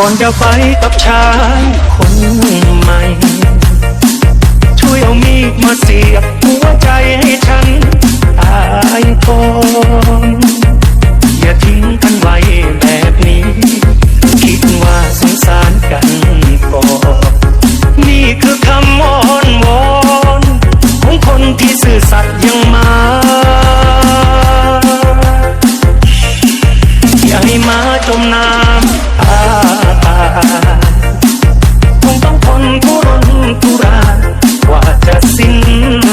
ก่อนจะไปกับชายคนใหม่ช่วยเอามีดมาเสียบหัวใจให้ฉันตายก่อนอย่าทิ้งกันไว้แบบนี้คิดว่าสงสารกันก่อนนี่คือคำอ้อนวอนของคนที่ซื่อสัตย์ยังมาอย่าให้มาจมน้ำตาคงต้องทนทุรนทุรายกว่าจะสิ้น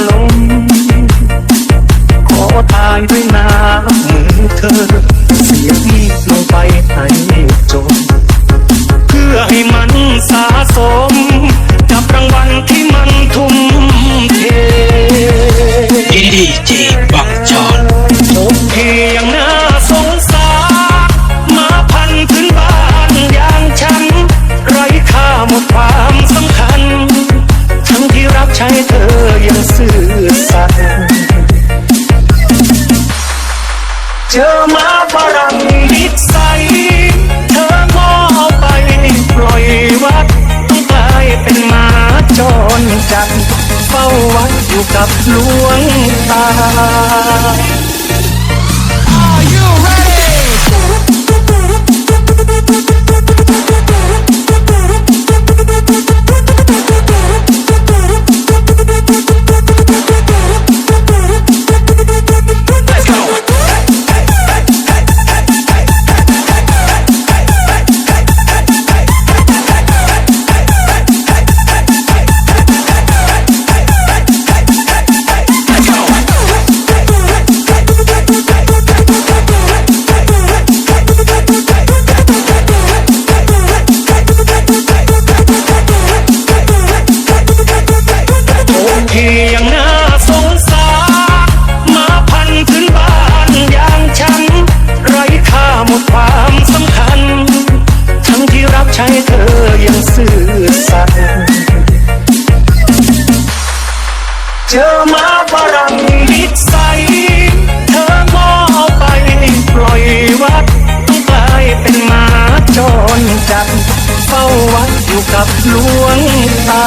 ลมขอตายด้วยน้ำมือเธอเสียบมีดลงไปให้จมเพื่อให้มันสะสมกับรางวัลที่มันทุ่มเทดีเจบังจอนจบเพียงน่าสงสารมาพันพื้นบ้านอย่างฉันไร้ค่าหมดความสำคัญทั้งที่รับใช้เธอยังซื่อสัตย์เจอมาฝรั่งนิสัยเธอมองไปปล่อยวัดต้องกลายเป็นหมาจรจัดเฝ้าวัดอยู่กับหลวงตายังน่าสงสารมาพันพื้นบ้านอย่างฉันไร้ค่าหมดความสำคัญทั้งที่รับใช้เธอยังซื่อสัตย์เจอมาฝรั่งนิสัยเธอมองไปปล่อยวัดต้องกลายเป็นหมาจรจัดเฝ้าวัดอยู่กับหลวงตา